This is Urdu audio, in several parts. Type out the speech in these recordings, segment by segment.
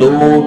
2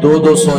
200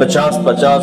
50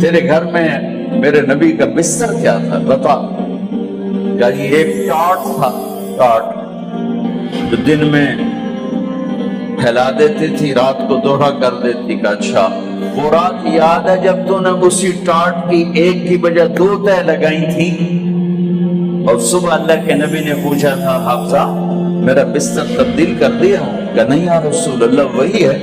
تیرے گھر میں میرے نبی کا بستر کیا تھا بتا؟ کہ یہ ایک ٹاٹ تھا، ٹاٹ جو دن میں پھیلا دیتی تھی، رات کو دوہرا کر دیتی۔ کہ اچھا وہ رات یاد ہے جب تو نے اسی ٹاٹ کی ایک کی بجائے 2 تہ لگائی تھی، اور صبح اللہ کے نبی نے پوچھا تھا حفصہ میرا بستر تبدیل کر دیا ہوں؟ کہ نہیں یا رسول اللہ وہی ہے،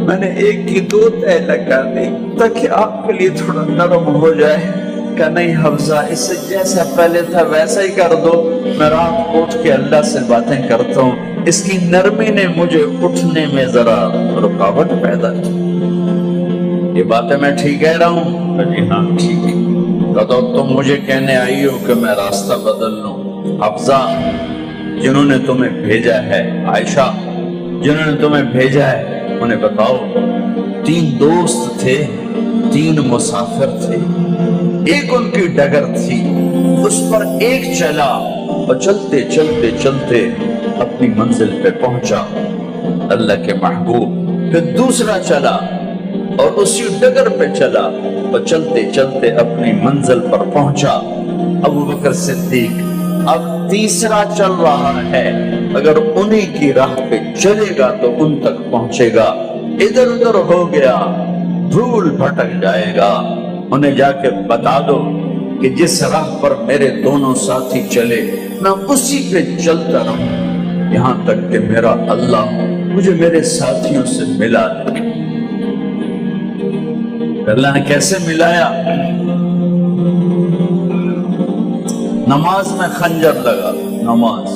میں نے ایک کی 2 تہ لگا دی تاکہ آپ کے لیے تھوڑا نرم ہو جائے۔ کہ نہیں حفصہ اس سے جیسا پہلے تھا ویسا ہی کر دو، میں رات اٹھ کے اللہ سے باتیں کرتا ہوں، اس کی نرمی نے مجھے اٹھنے میں ذرا رکاوٹ پیدا کی۔ یہ باتیں میں ٹھیک کہہ رہا ہوں؟ کہ جی ہاں ٹھیک ہے۔ تو تم مجھے کہنے آئی ہو کہ میں راستہ بدل لوں؟ حفصہ جنہوں نے تمہیں بھیجا ہے، عائشہ جنہوں نے تمہیں بھیجا ہے انہیں بتاؤ 3 دوست تھے، 3 مسافر تھے، ایک ان کی ڈگر تھی، اس پر ایک چلا اور چلتے چلتے چلتے اپنی منزل پہ پہنچا اللہ کے محبوب، پھر دوسرا چلا اور اسی ڈگر پہ چلا اور چلتے چلتے اپنی منزل پر پہنچا ابو بکر صدیق۔ اب تیسرا چل رہا ہے، اگر انہی کی راہ پہ چلے گا تو ان تک پہنچے گا، ادھر ادھر ہو گیا دھول بھٹک جائے گا۔ انہیں جا کے بتا دو کہ جس راہ پر میرے دونوں ساتھی چلے میں اسی پہ چلتا رہوں یہاں تک کہ میرا اللہ مجھے میرے ساتھیوں سے ملا دے۔ اللہ نے کیسے ملایا؟ نماز میں خنجر لگا، نماز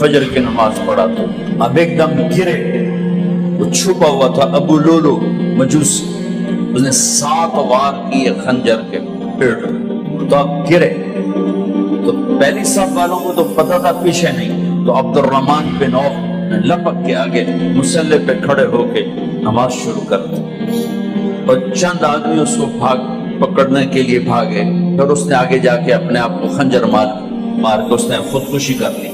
فجر کی نماز پڑھا تو اب ایک دم گرے، وہ چھپا ہوا تھا ابو لولو مجوسی، اس نے 7 وار کیے خنجر کے پیٹ تو اب گرے، تو پہلی صف والوں کو تو پتہ تھا پیچھے نہیں، تو عبد الرحمن بن عوف نے لپک کے آگے مصلی پہ کھڑے ہو کے نماز شروع کر دی، اور چند آدمی اس کو پکڑنے کے لیے بھاگے، پھر اس نے آگے جا کے اپنے آپ کو خنجر مار کے اس نے خودکشی کر لی۔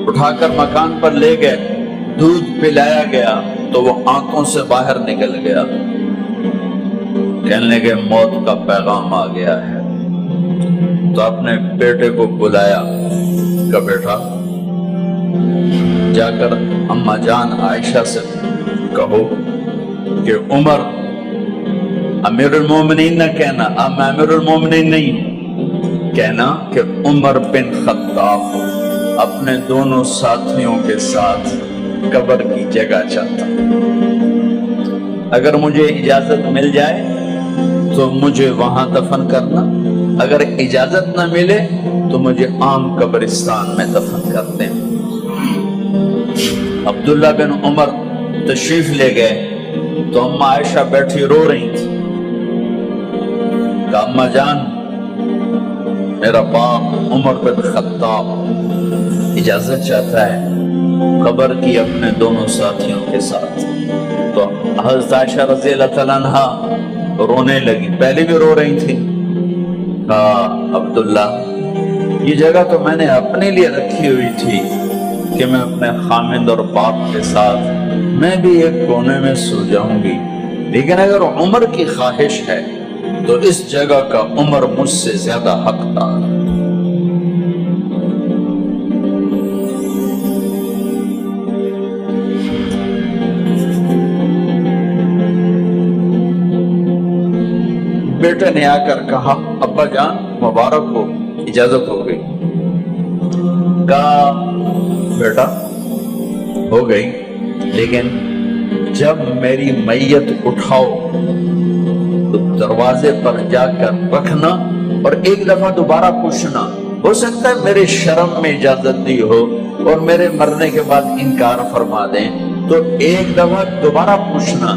اٹھا کر مکان پر لے گئے، دودھ پلایا گیا تو وہ آنکھوں سے باہر نکل گیا، کہنے لگے موت کا پیغام آ گیا ہے۔ تو اپنے بیٹے کو بلایا کہ بیٹا جا کر اماں جان عائشہ سے کہو کہ عمر امیر المومنین نہ کہنا، اب میں امیر المومنین نہیں ہوں، کہنا کہ عمر بن خطاب اپنے دونوں ساتھیوں کے ساتھ قبر کی جگہ چاہتا، اگر مجھے اجازت مل جائے تو مجھے وہاں دفن کرنا، اگر اجازت نہ ملے تو مجھے عام قبرستان میں دفن کر دیں۔ عبداللہ بن عمر تشریف لے گئے تو اماں عائشہ بیٹھی رو رہی تھی کہ اماں جان میرا باپ عمر بن خطاب اجازت چاہتا ہے قبر کی اپنے دونوں ساتھیوں کے ساتھ۔ تو حضرت عائشہ رضی اللہ تعالیٰ عنہ رونے لگی، پہلے بھی رو رہی تھی، کہا عبداللہ یہ جگہ تو میں نے اپنے لیے رکھی ہوئی تھی کہ میں اپنے خامند اور باپ کے ساتھ میں بھی ایک کونے میں سو جاؤں گی، لیکن اگر عمر کی خواہش ہے تو اس جگہ کا عمر مجھ سے زیادہ حقدار ہے۔ بیٹے نے آ کر کہا ابا جان مبارک ہو، اجازت ہو گئی۔ کہا بیٹا ہو گئی، لیکن جب میری میت اٹھاؤ تو دروازے پر جا کر رکھنا اور ایک دفعہ دوبارہ پوچھنا، ہو سکتا ہے میرے شرم میں اجازت دی ہو اور میرے مرنے کے بعد انکار فرما دیں، تو ایک دفعہ دوبارہ پوچھنا،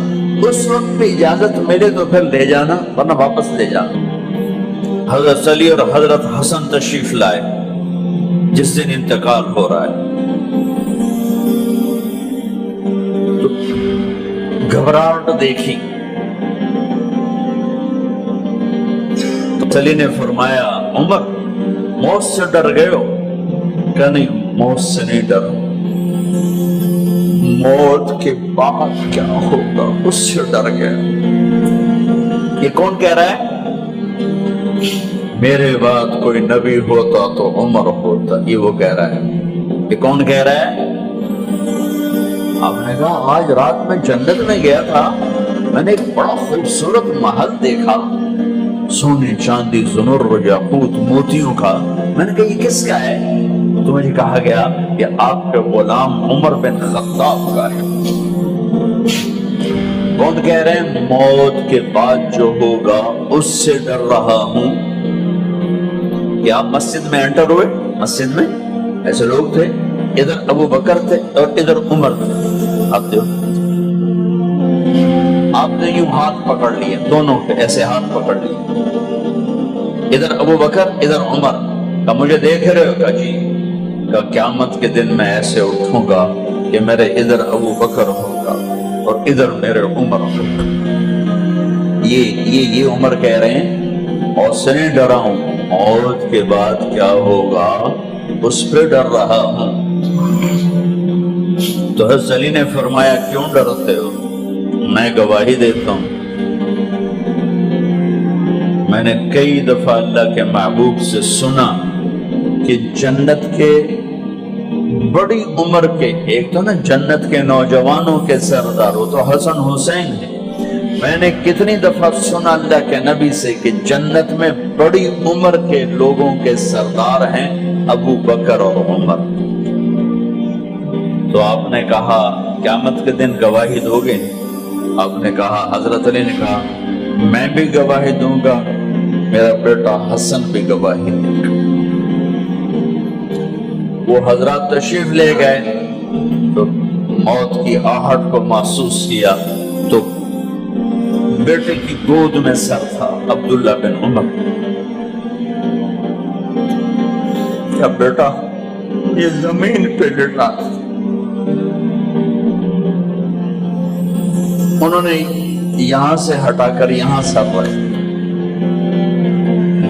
اس وقت پہ اجازت ملے تو پھر لے جانا ورنہ واپس لے جانا۔ حضرت علی اور حضرت حسن تشریف لائے جس دن انتقال ہو رہا ہے، تو گھبراہٹ دیکھی، علی نے فرمایا عمر موت سے ڈر گئے ہو؟ کہ نہیں موت سے نہیں ڈر، موت کے بعد کیا ہوگا اس سے ڈر گیا. یہ کون کہہ رہا ہے؟ میرے بعد کوئی نبی ہوتا تو عمر ہوتا. یہ وہ کہہ رہا ہے. یہ کون کہہ رہا ہے؟ آپ نے کہا آج رات میں جنت میں گیا تھا, میں نے ایک بڑا خوبصورت محل دیکھا, سونے چاندی زمر یاقوت موتیوں کا. میں نے کہا یہ کس کا ہے؟ تو مجھے کہا گیا کہ آپ کے غلام عمر بن خطاب کا ہے. کون کہہ رہے ہیں موت کے بعد جو ہوگا اس سے ڈر رہا ہوں؟ کہ آپ مسجد میں انٹر ہوئے, مسجد میں ایسے لوگ تھے, ادھر ابو بکر تھے اور ادھر عمر تھے. آپ نے یوں ہاتھ پکڑ لیے, دونوں کے ایسے ہاتھ پکڑ لیے, ادھر ابو بکر ادھر عمر. کہا مجھے دیکھ رہے ہو؟ کہا جی. کہا قیامت کے دن میں ایسے اٹھوں گا کہ میرے ادھر ابو بکر ہوگا اور ادھر میرے عمر ہوگا. یہ عمر کہہ رہے ہیں اور سے نہیں ڈرا ہوں, موت کے بعد کیا ہوگا اس پہ ڈر رہا ہوں. تو حضرت علی نے فرمایا کیوں ڈرتے ہو؟ میں گواہی دیتا ہوں, میں نے کئی دفعہ اللہ کے محبوب سے سنا کہ جنت کے بڑی عمر کے, ایک تو نا جنت کے نوجوانوں کے سردار وہ تو حسن حسین ہیں. میں نے کتنی دفعہ سنا اللہ کے نبی سے کہ جنت میں بڑی عمر کے لوگوں کے سردار ہیں ابو بکر اور عمر. تو آپ نے کہا قیامت کے دن گواہی دو گے؟ آپ نے کہا, حضرت علی نے کہا میں بھی گواہی دوں گا, میرا بیٹا حسن بھی گواہی دے گا. وہ حضرات تشریف لے گئے تو موت کی آہٹ کو محسوس کیا تو بیٹے کی گود میں سر تھا عبداللہ بن عمر. کیا بیٹا یہ زمین پہ لیٹا تھا. انہوں نے یہاں سے ہٹا کر یہاں سر رکھ.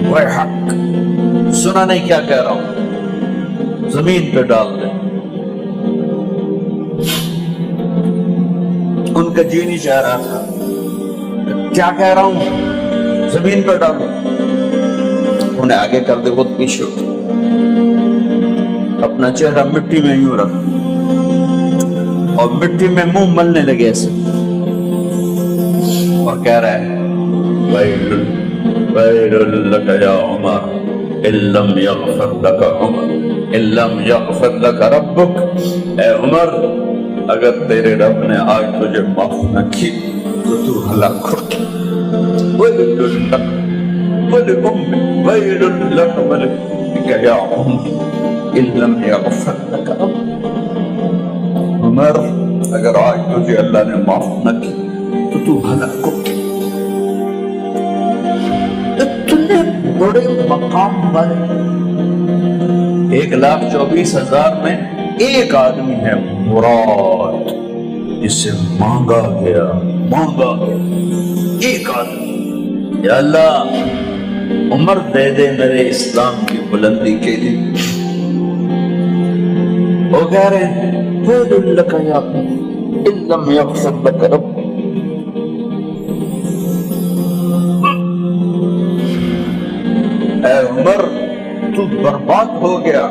وہ حق سنا نہیں کیا کہہ رہا ہوں, زمین پہ ڈال دیں. ان کا جی نہیں چاہ رہا تھا. کیا کہہ رہا ہوں؟ زمین پہ ڈال دیں. انہیں آگے کر دے, خود پیچھے اٹھ, اپنا چہرہ مٹی میں یوں رکھ اور مٹی میں منہ ملنے لگے ایسے, اور کہہ رہا ہے وَيْلٌ لَكَ يَا عُمَرْ إِن لَّمْ يَغْفِرْ لَكَ عُمَرْ إِن لَّمْ يَغْفِرْ لَكَ رَبُّكَ. اے عمر اگر تیرے رب نے آج تجھے معاف نہ کی تو تو ہلاک ہو. وَيْلٌ لَكَ وَلِأُمِّكَ وَيْلٌ لَكَ وَلِأُمِّكَ يَا عُمَرْ إِن لَّمْ يَغْفِرْ لَكَ رَبُّكَ. عمر اگر آج تجھے اللہ نے معاف نہ کی تو ہلاک ہو. اتنے بڑے مقام پر 1,24,000 میں ایک آدمی ہے مراد, جسے مانگا گیا ایک آدمی. یا اللہ عمر دے دے میرے اسلام کی بلندی کے لیے. وہ کہہ رہے ہیں وَيْلٌ لَكَ يَا عُمَرْ إِن لَّمْ يَغْفِرْ لَكَ رَبُّكَ. اے عمر تو برباد ہو گیا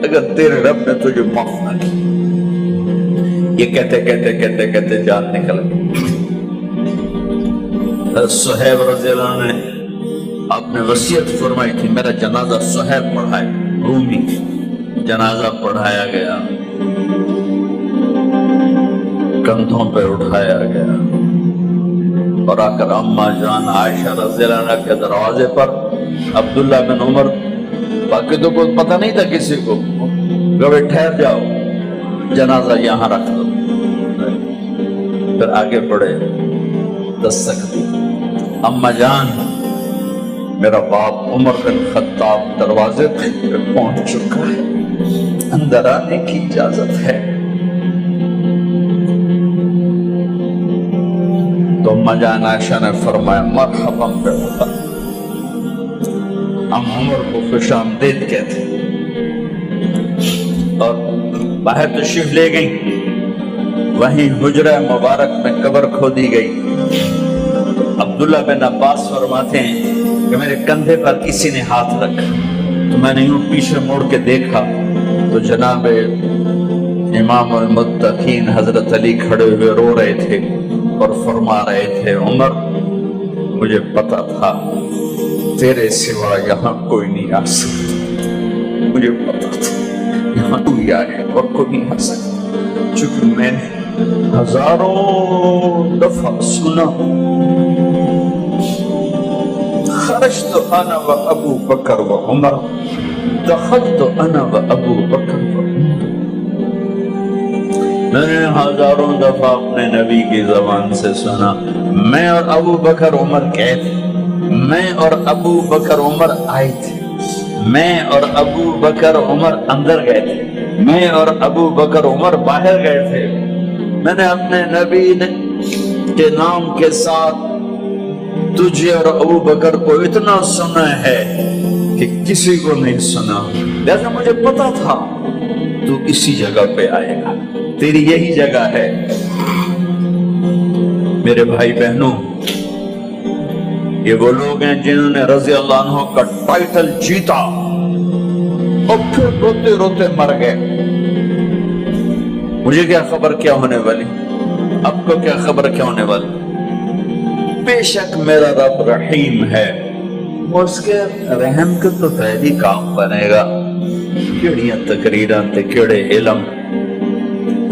اگر تیرے رب نے تجھے معاف نہ کی. یہ کہتے جان نکل گئی. صہیب رضی اللہ عنہ نے آپ نے وصیت فرمائی تھی میرا جنازہ صہیب پڑھائے, رومی جنازہ پڑھایا گیا, کندھوں پہ اٹھایا گیا اور آ کر اماں جان عائشہ رضی اللہ عنہ کے دروازے پر عبداللہ بن عمر, باقی تو کوئی پتہ نہیں تھا کسی کو, گوے ٹھہر جاؤ جنازہ یہاں رکھ دو. پھر آگے بڑھے, دستک دی, اماں جان میرا باپ عمر بن خطاب دروازے پہ پہنچ چکا ہے, اندر آنے کی اجازت ہے. تو اماں جان عائشہ نے فرمایا مرحبا بعمر. ہم عمر کو خوش آمدید کہتے ہیں. اور باہر تشریف لے گئی. وہیں حجرہ مبارک میں قبر کھودی گئی۔ عبداللہ بن عباس فرماتے ہیں کہ میرے کندھے پر کسی نے ہاتھ رکھا تو میں نے یوں پیچھے مڑ کے دیکھا تو جناب امام المتقین حضرت علی کھڑے ہوئے رو رہے تھے اور فرما رہے تھے عمر مجھے پتا تھا تیرے سوا یہاں کوئی نہیں آ سکتا، مجھے پتا تھا یہاں تو آئے اور کوئی نہیں آ سکتا، چونکہ میں نے ہزاروں دفعہ سنا خرجت انا و ابو بکر و عمر دخلت انا و ابو بکر و عمر۔ میں نے ہزاروں دفعہ اپنے نبی کی زبان سے سنا میں اور ابو بکر عمر گئے تھے، میں اور ابو بکر عمر آئے تھے، میں اور ابو بکر عمر اندر گئے تھے، میں اور ابو بکر عمر باہر گئے تھے۔ میں نے اپنے نبی کے نام کے ساتھ تجھے اور ابو بکر کو اتنا سنا ہے کہ کسی کو نہیں سنا، لہذا مجھے پتا تھا تو اسی جگہ پہ آئے گا، تیری یہی جگہ ہے۔ میرے بھائی بہنوں، یہ وہ لوگ ہیں جنہوں نے رضی اللہ عنہ کا ٹائٹل جیتا اور پھر روتے روتے مر گئے۔ مجھے کیا خبر کیا ہونے والی، اب کو کیا خبر کیا ہونے والی؟ بے شک میرا رب رحیم ہے، اس کے رحم کے تو پہلی کام بنے گا، کیڑیاں تقریراں تے کیڑے علم،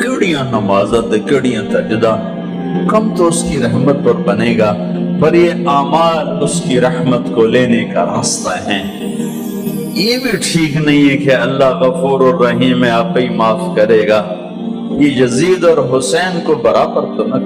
کیڑیاں نمازاں تے کیڑیاں سجدہ، کم تو اس کی رحمت پر بنے گا، پر یہ اعمال اس کی رحمت کو لینے کا راستہ ہیں۔ یہ بھی ٹھیک نہیں ہے کہ اللہ غفور الرحیم ہے، آپ ہی معاف کرے گا، یہ یزید اور حسین کو برابر تو نہ